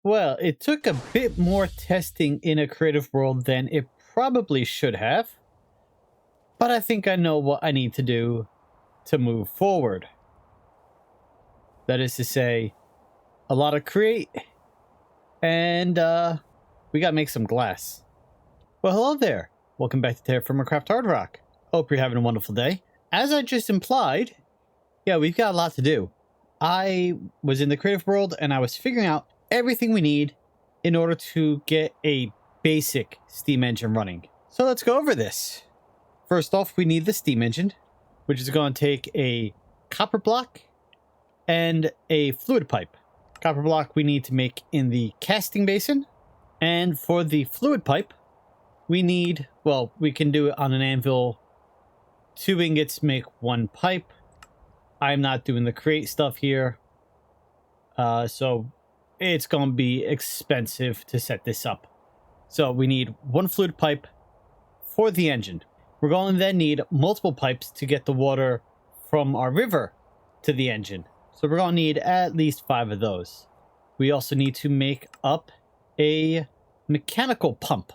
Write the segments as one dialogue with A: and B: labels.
A: Well, it took a bit more testing in a creative world than it probably should have, but I think I know what I need to do to move forward. That is to say, a lot of create, and we gotta make some glass. Well, hello there. Welcome back to TerraFirmaCraft Hardrock. Hope you're having a wonderful day. As I just implied, yeah, we've got a lot to do. I was in the creative world and I was figuring out everything we need in order to get a basic steam engine running. So let's go over this. First off, we need the steam engine, which is going to take a copper block and a fluid pipe. Copper block we need to make in the casting basin. And for the fluid pipe, we need, well, we can do it on an anvil. 2 ingots make 1 pipe. I'm not doing the create stuff here. So it's going to be expensive to set this up. So we need 1 fluid pipe for the engine. We're going to then need multiple pipes to get the water from our river to the engine. So we're going to need at least 5 of those. We also need to make up a mechanical pump.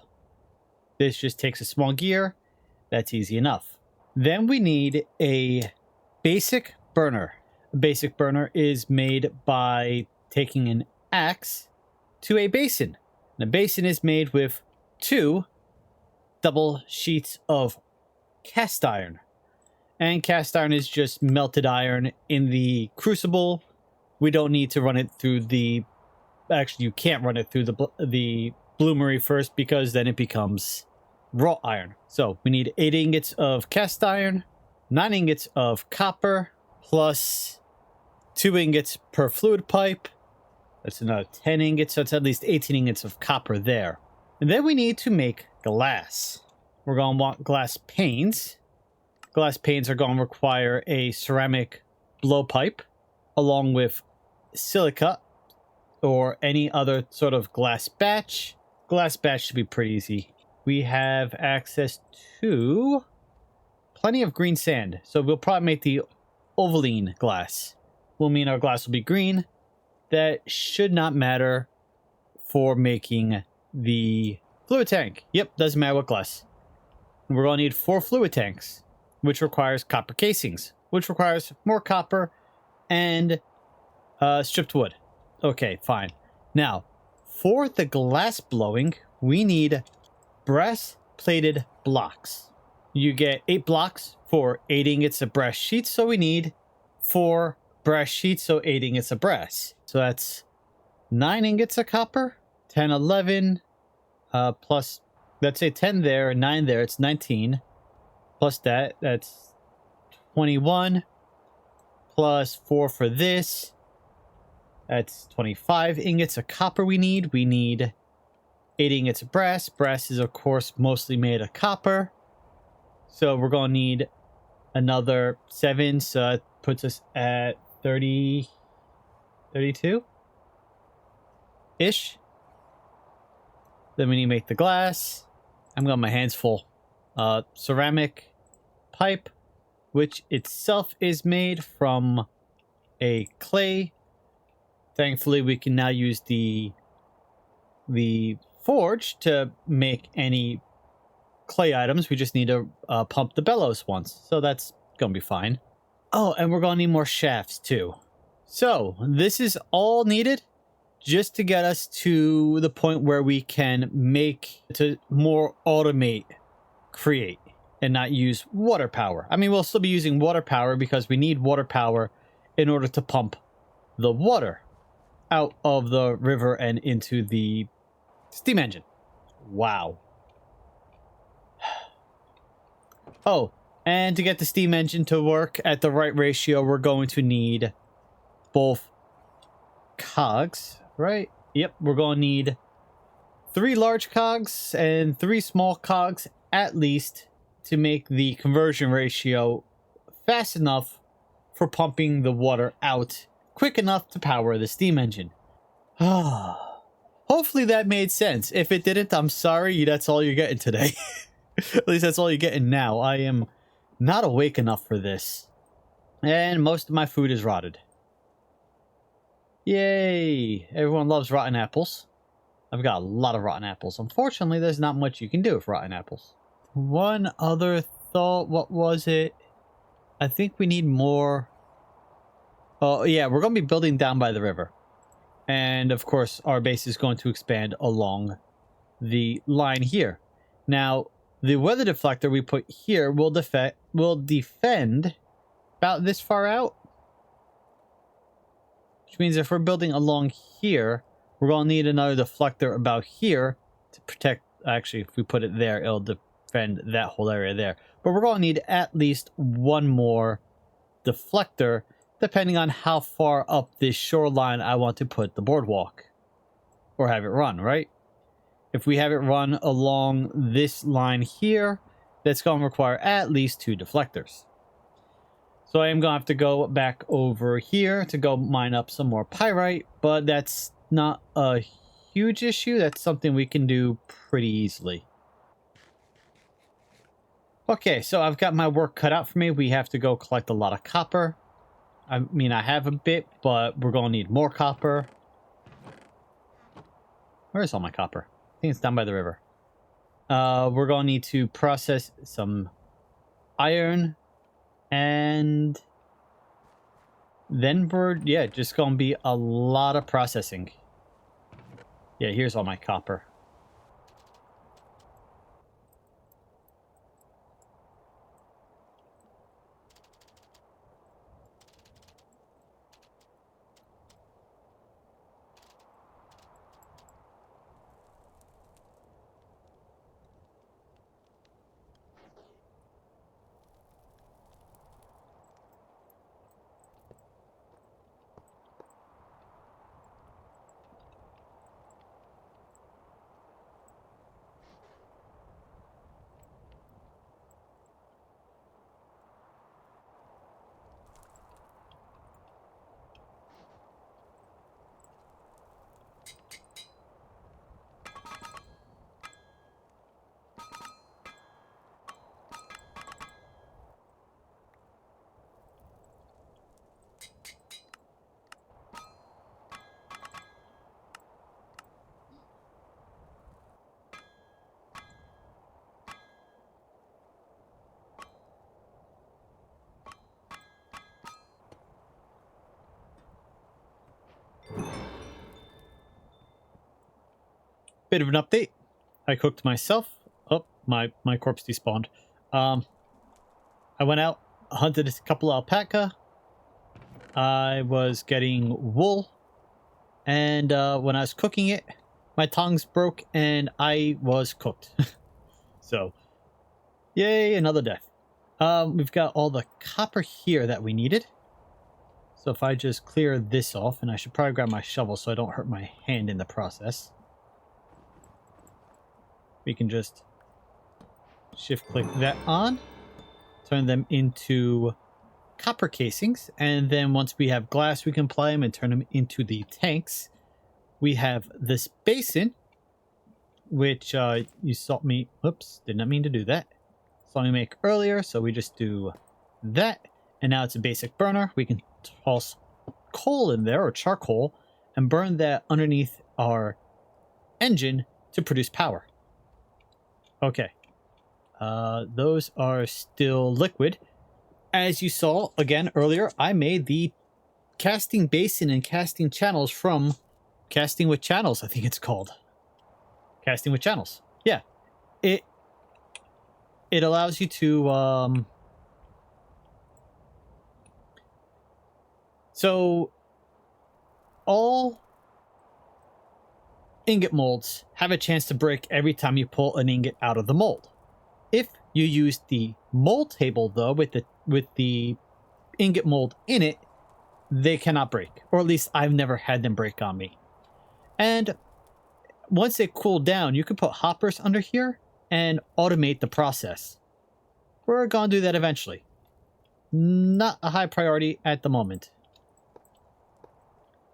A: This just takes a small gear. That's easy enough. Then we need a basic burner. A basic burner is made by taking an axe to a basin. And a basin is made with 2 double sheets of cast iron. And cast iron is just melted iron in the crucible. We don't need to run it through the... Actually, you can't run it through the bloomery first because then it becomes raw iron. So we need 8 ingots of cast iron, 9 ingots of copper, plus 2 ingots per fluid pipe. That's another 10 ingots, so it's at least 18 ingots of copper there. And then we need to make glass. We're going to want glass panes. Glass panes are going to require a ceramic blowpipe, along with silica or any other sort of glass batch. Glass batch should be pretty easy. We have access to plenty of green sand, so we'll probably make the ovaline glass. Will mean our glass will be green. That should not matter for making the fluid tank. Yep, doesn't matter what glass. We're going to need 4 fluid tanks, which requires copper casings, which requires more copper and stripped wood. Okay, fine. Now, for the glass blowing, we need brass plated blocks. You get 8 blocks for 8 ingots of brass sheets, so we need 4 brass sheets, so 8 ingots of brass. So that's 9 ingots of copper, 10, 11, plus, let's say 10 there, 9 there, it's 19. Plus that's 21, plus 4 for this. That's 25 ingots of copper we need. We need 8 ingots of brass. Brass is, of course, mostly made of copper. So we're going to need another 7. So that puts us at 30, 32-ish. Then we need to make the glass. I'm got my hands full. Ceramic pipe, which itself is made from a clay. Thankfully, we can now use the forge to make any clay items. We just need to pump the bellows once, so that's gonna be fine. Oh, and we're gonna need more shafts too. So this is all needed just to get us to the point where we can make to more automate create and not use water power. I mean, we'll still be using water power because we need water power in order to pump the water out of the river and into the steam engine. Wow. Oh, and to get the steam engine to work at the right ratio, we're going to need both cogs, right? Yep, we're going to need 3 large cogs and 3 small cogs at least to make the conversion ratio fast enough for pumping the water out quick enough to power the steam engine. Hopefully that made sense. If it didn't, I'm sorry. That's all you're getting today. At least that's all you're getting now. I am not awake enough for this. And most of my food is rotted. Yay! Everyone loves rotten apples. I've got a lot of rotten apples. Unfortunately, there's not much you can do with rotten apples. One other thought, what was it? I think we need more... Oh, yeah, we're going to be building down by the river. And, of course, our base is going to expand along the line here. Now, the weather deflector we put here will defend about this far out. Which means if we're building along here, we're going to need another deflector about here to protect... Actually, if we put it there, it'll defend that whole area there. But we're going to need at least one more deflector, depending on how far up this shoreline I want to put the boardwalk. Or have it run, right? If we have it run along this line here, that's going to require at least 2 deflectors. So I am going to have to go back over here to go mine up some more pyrite, but that's not a huge issue. That's something we can do pretty easily. Okay, so I've got my work cut out for me. We have to go collect a lot of copper. I mean, I have a bit, but we're going to need more copper. Where's all my copper? I think it's down by the river. We're going to need to process some iron. And then we're, yeah, just going to be a lot of processing. Yeah, here's all my copper. Bit of an update. I cooked myself. Oh, my corpse despawned. I went out, hunted a couple alpaca. I was getting wool. And when I was cooking it, my tongs broke and I was cooked. So, yay, another death. We've got all the copper here that we needed. So if I just clear this off, and I should probably grab my shovel so I don't hurt my hand in the process. We can just shift click that on, turn them into copper casings, and then once we have glass we can apply them and turn them into the tanks. We have this basin, which you saw me, oops, did not mean to do that. Saw me make earlier, so we just do that, and now it's a basic burner. We can toss coal in there, or charcoal, and burn that underneath our engine to produce power. Okay, those are still liquid. As you saw again earlier, I made the casting basin and casting channels from Casting with Channels, I think it's called. Casting with Channels. Yeah. It allows you to so all ingot molds have a chance to break every time you pull an ingot out of the mold. If you use the mold table though, with the ingot mold in it, they cannot break, or at least I've never had them break on me. And once they cool down, you can put hoppers under here and automate the process. We're gonna do that eventually. Not a high priority at the moment.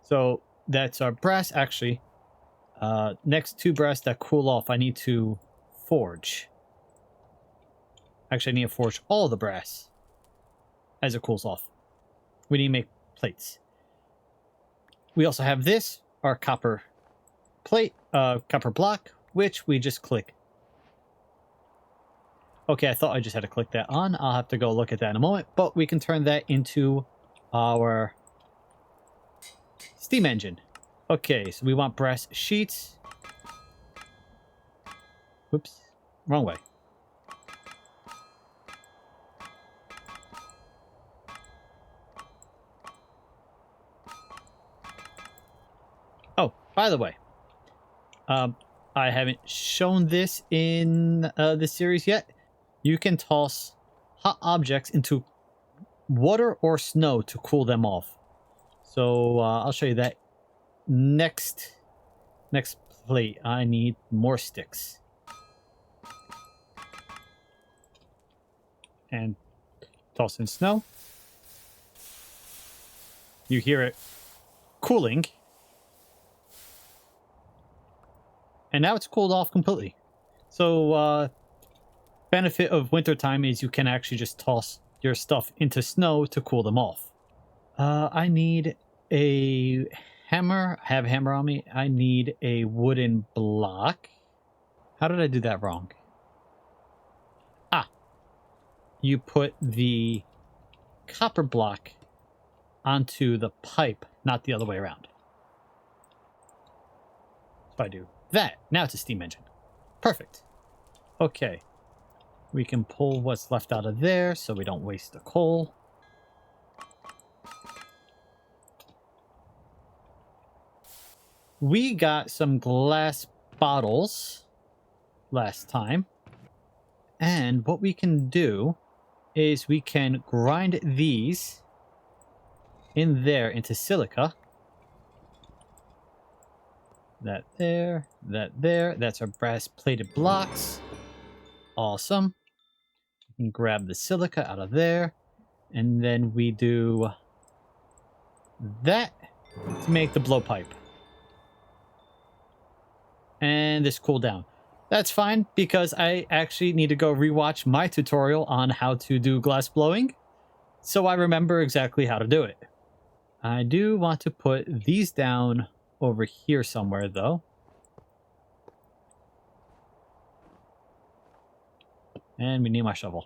A: So that's our brass. Actually, next 2 brass that cool off, I need to forge. Actually, I need to forge all the brass as it cools off. We need to make plates. we also have this, our copper plate, copper block, which we just click. Okay, I thought I just had to click that on. I'll have to go look at that in a moment, but we can turn that into our steam engine. Okay, so we want brass sheets. Whoops, wrong way. Oh, by the way, I haven't shown this in this series yet. You can toss hot objects into water or snow to cool them off. So I'll show you that next plate. I need more sticks. And toss in snow. You hear it cooling. And now it's cooled off completely. So benefit of wintertime is you can actually just toss your stuff into snow to cool them off. I need a hammer. I have a hammer on me. I need a wooden block. How did I do that wrong? Ah. You put the copper block onto the pipe, not the other way around. So I do that. Now it's a steam engine. Perfect. Okay. We can pull what's left out of there so we don't waste the coal. We got some glass bottles last time. And what we can do is we can grind these in there into silica. That there, that there. That's our brass plated blocks. Awesome. You can grab the silica out of there. And then we do that to make the blowpipe. And this cool down. That's fine because I actually need to go rewatch my tutorial on how to do glass blowing. So I remember exactly how to do it. I do want to put these down over here somewhere though. And we need my shovel.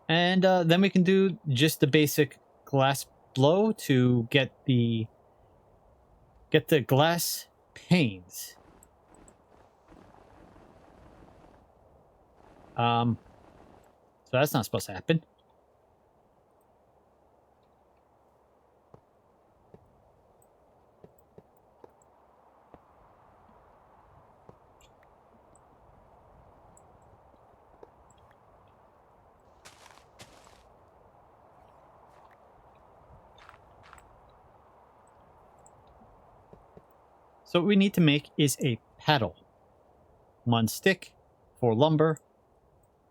A: And then we can do just the basic glass blow to get the glass panes. So that's not supposed to happen. So what we need to make is a paddle. 1 stick, 4 lumber.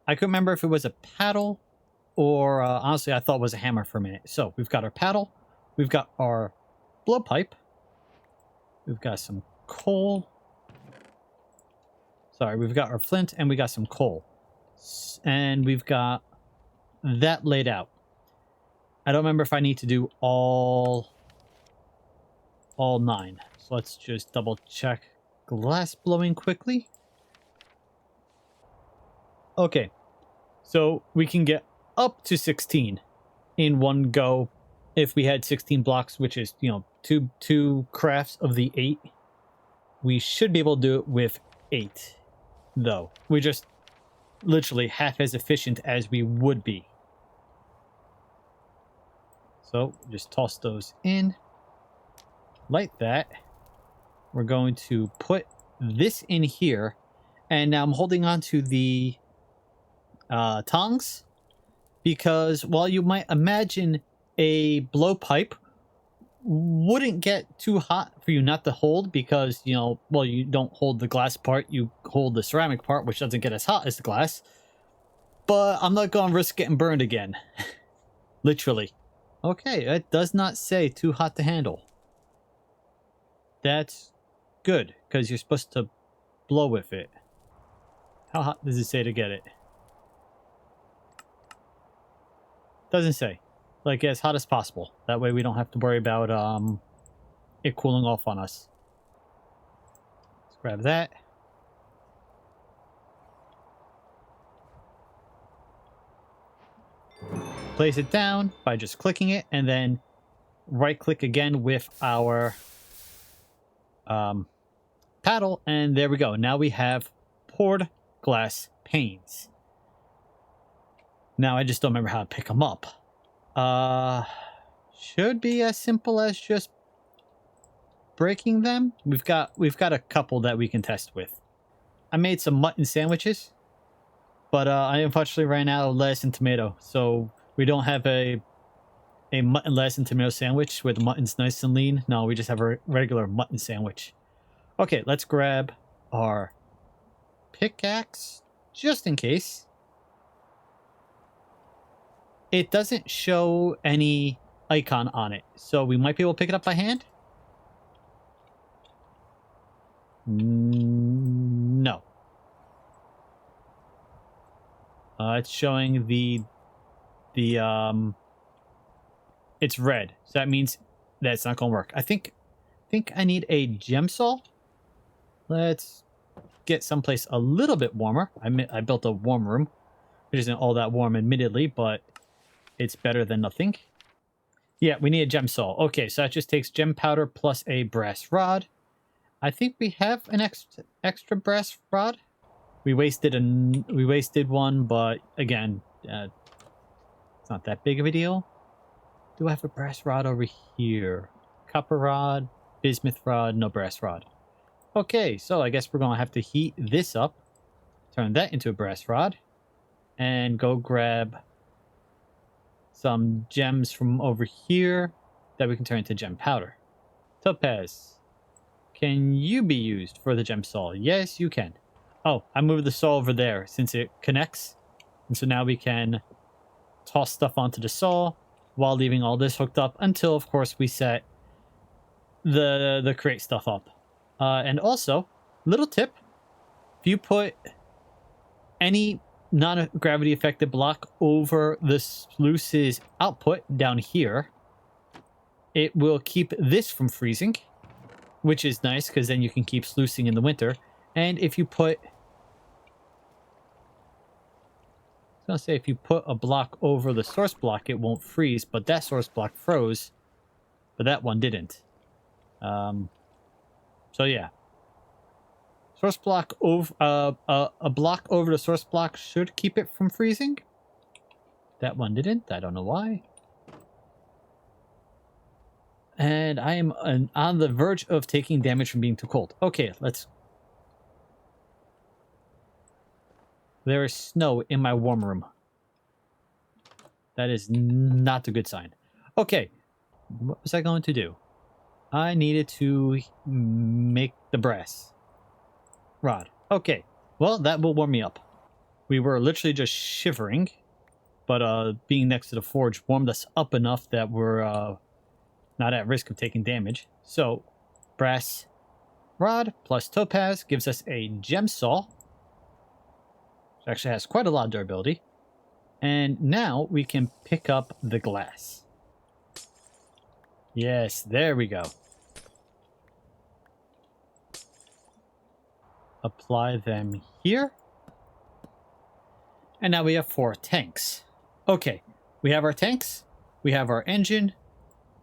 A: I couldn't remember if it was a paddle or honestly I thought it was a hammer for a minute. So we've got our paddle, we've got our blowpipe, we've got some coal. Sorry, we've got our flint and we got some coal. And we've got that laid out. I don't remember if I need to do all 9. So let's just double check glass blowing quickly. Okay, so we can get up to 16 in one go if we had 16 blocks, which is, you know, two crafts of the 8. We should be able to do it with 8, though. We're just literally half as efficient as we would be. So just toss those in like that. We're going to put this in here, and now I'm holding on to the tongs because while you might imagine a blowpipe wouldn't get too hot for you not to hold because, you know, well, you don't hold the glass part, you hold the ceramic part, which doesn't get as hot as the glass. But I'm not going to risk getting burned again. Literally. Okay, it does not say too hot to handle. That's good, because you're supposed to blow with it. How hot does it say to get it? Doesn't say. Like, as hot as possible. That way we don't have to worry about it cooling off on us. Let's grab that. Place it down by just clicking it, and then right click again with our paddle, and there we go. Now we have poured glass panes. Now I just don't remember how to pick them up. Should be as simple as just breaking them. We've got a couple that we can test with. I made some mutton sandwiches, but I unfortunately ran out of lettuce and tomato, so we don't have a mutton lettuce and tomato sandwich where the mutton's nice and lean. No, we just have a regular mutton sandwich. Okay, let's grab our pickaxe just in case. It doesn't show any icon on it, so we might be able to pick it up by hand. No. It's showing it's red, so that means that's not gonna work. I think I need a gem saw. Let's get someplace a little bit warmer. I built a warm room, which isn't all that warm, admittedly, but it's better than nothing. Yeah, we need a gem saw. Okay, so that just takes gem powder plus a brass rod. I think we have an extra brass rod. We wasted one, but again, it's not that big of a deal. Do I have a brass rod over here? Copper rod, bismuth rod, no brass rod. Okay, so I guess we're gonna have to heat this up, turn that into a brass rod, and go grab some gems from over here that we can turn into gem powder. Topaz, can you be used for the gem saw? Yes, you can. Oh, I moved the saw over there since it connects. And so now we can toss stuff onto the saw while leaving all this hooked up until, of course, we set the crate stuff up. And also, little tip, if you put any non-gravity affected block over the sluice's output down here, it will keep this from freezing, which is nice because then you can keep sluicing in the winter. And if you put, if you put a block over the source block, it won't freeze, but that source block froze, but that one didn't. So yeah. Source block over a block over the source block should keep it from freezing. That one didn't. I don't know why. And I am on the verge of taking damage from being too cold. Okay, let's. There is snow in my warm room. That is not a good sign. Okay, what was I going to do? I needed to make the brass rod. Okay, well, that will warm me up. We were literally just shivering, but being next to the forge warmed us up enough that we're not at risk of taking damage. So, brass rod plus topaz gives us a gem saw, which actually has quite a lot of durability. And now we can pick up the glass. Yes, there we go. Apply them here. And now we have 4 tanks. Okay, we have our tanks, we have our engine,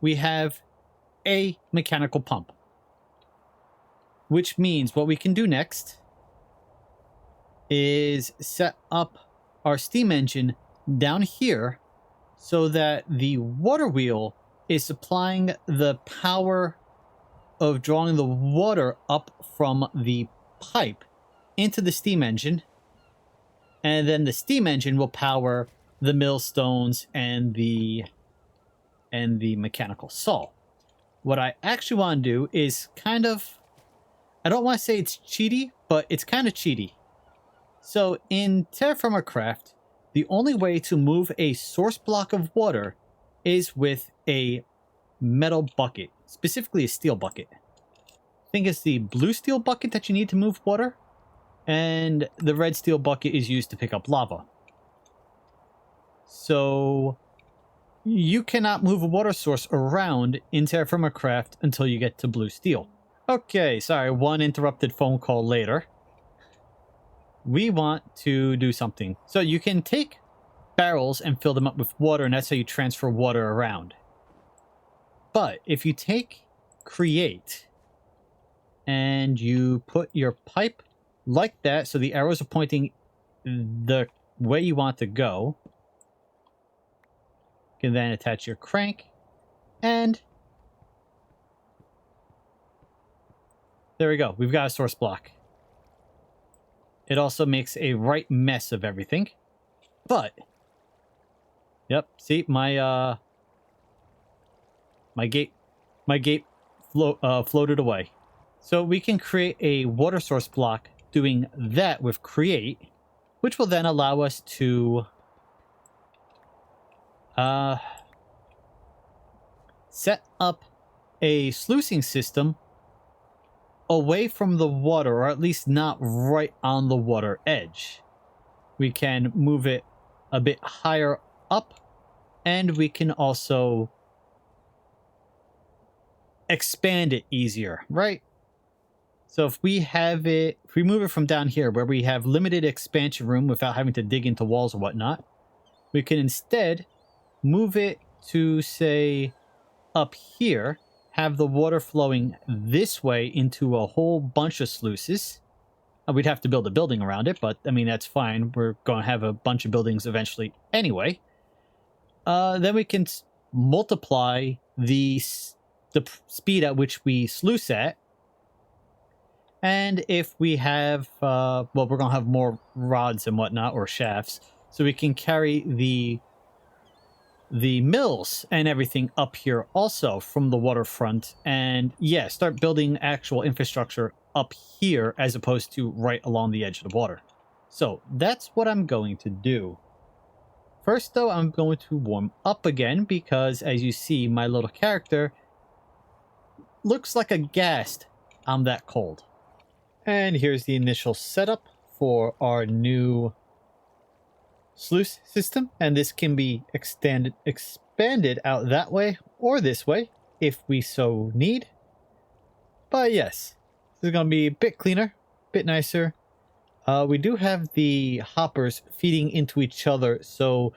A: we have a mechanical pump. Which means what we can do next is set up our steam engine down here so that the water wheel is supplying the power of drawing the water up from the pipe into the steam engine, and then the steam engine will power the millstones and the mechanical saw. What I actually want to do is kind of, I don't want to say it's cheaty, but it's kind of cheaty. So in TerraFirmaCraft, the only way to move a source block of water is with a metal bucket, specifically a steel bucket. I think it's the blue steel bucket that you need to move water, and the red steel bucket is used to pick up lava. So you cannot move a water source around in TerraFirmaCraft until you get to blue steel. Okay, sorry, one interrupted phone call later. We want to do something. So you can take barrels and fill them up with water, and that's how you transfer water around. But if you take create and you put your pipe like that, so the arrows are pointing the way you want to go, you can then attach your crank, and there we go. We've got a source block. It also makes a right mess of everything. But, yep, see, my gate floated away. So we can create a water source block doing that with create, which will then allow us to set up a sluicing system away from the water, or at least not right on the water edge. We can move it a bit higher up, and we can also expand it easier, right? So if we move it from down here where we have limited expansion room without having to dig into walls or whatnot, we can instead move it to, say, up here, have the water flowing this way into a whole bunch of sluices. We'd have to build a building around it, but I mean, that's fine. We're going to have a bunch of buildings eventually anyway. Then we can multiply the speed at which we sluice at. And if we have, well, we're going to have more rods and whatnot, or shafts, so we can carry the mills and everything up here also from the waterfront, and yeah, start building actual infrastructure up here as opposed to right along the edge of the water. So that's what I'm going to do. First though, I'm going to warm up again because, as you see, my little character looks like a ghast. I'm that cold. And here's the initial setup for our new sluice system, and this can be expanded out that way or this way if we so need. But yes, this is going to be a bit cleaner, a bit nicer. We do have the hoppers feeding into each other, so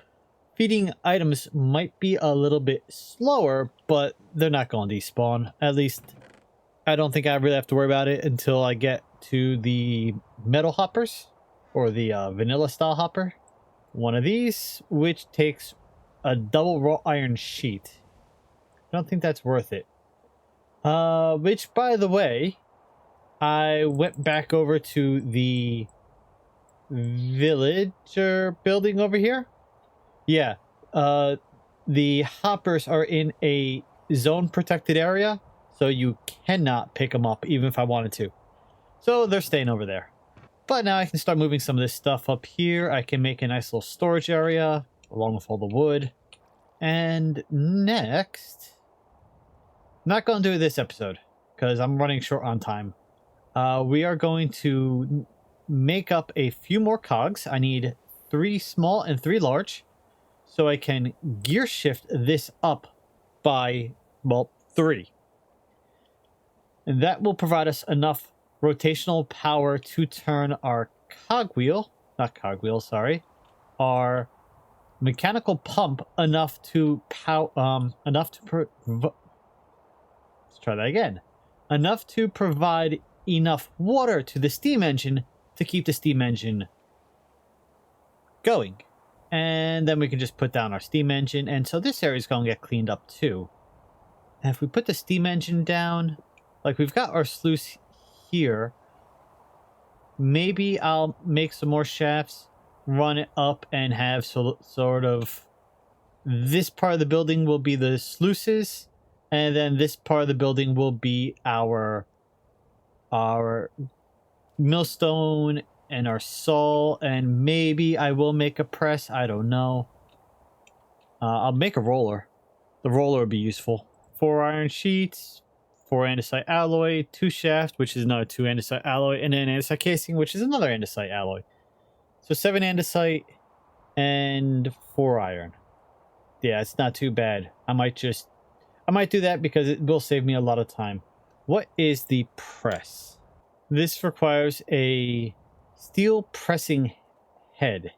A: feeding items might be a little bit slower, but they're not going to despawn. At least I don't think I really have to worry about it until I get to the metal hoppers, or the vanilla style hopper. One of these, which takes a double wrought iron sheet. I don't think that's worth it. Which, by the way, I went back over to the villager building over here. Yeah, the hoppers are in a zone protected area, so you cannot pick them up even if I wanted to. So they're staying over there. But now I can start moving some of this stuff up here. I can make a nice little storage area along with all the wood. And next, not going to do it this episode because I'm running short on time. We are going to make up a few more cogs. I need 3 small and 3 large, so I can gear shift this up by, well, 3. And that will provide us enough rotational power to turn our our mechanical pump enough to enough to provide enough water to the steam engine to keep the steam engine going. And then we can just put down our steam engine, and so this area is going to get cleaned up too. And if we put the steam engine down, like we've got our sluice here, maybe I'll make some more shafts, run it up, and have sort of this part of the building will be the sluices, and then this part of the building will be our millstone and our saw, and maybe I will make a press. I don't know. I'll make a roller. The roller would be useful. 4 iron sheets, 4 andesite alloy, 2 shaft, which is another 2 andesite alloy, and then andesite casing, which is another andesite alloy. So 7 andesite and 4 iron. yeah, it's not too bad. I might do that because it will save me a lot of time. What is the press? This requires a steel pressing head,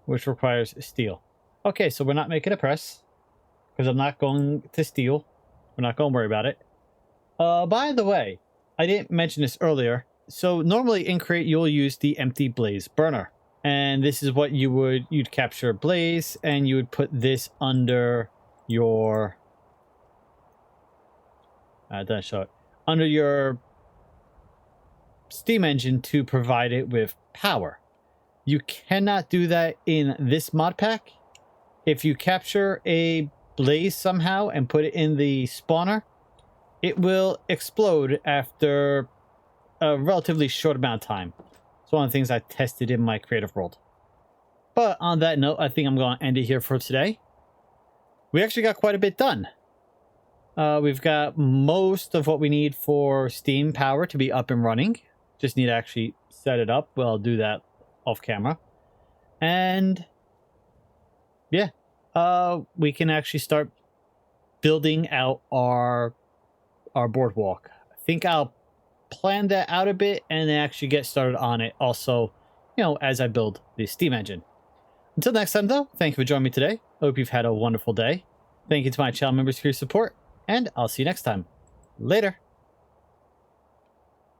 A: which requires steel. Okay, so we're not making a press because I'm not going to steel. We're not going to worry about it. By the way, I didn't mention this earlier. So normally in Create, you'll use the empty blaze burner. And this is what you'd capture blaze, and you would put this under your don't show it. Under your steam engine to provide it with power. You cannot do that in this mod pack. If you capture a blaze somehow and put it in the spawner, it will explode after a relatively short amount of time. It's one of the things I tested in my creative world. But on that note, I think I'm going to end it here for today. We actually got quite a bit done. We've got most of what we need for steam power to be up and running. Just need to actually set it up. Well, I'll do that off camera. And yeah, we can actually start building out our boardwalk. I think I'll plan that out a bit and then actually get started on it also, as I build the steam engine. Until next time, though, thank you for joining me today. I hope you've had a wonderful day. Thank you to my channel members for your support, and I'll see you next time. Later.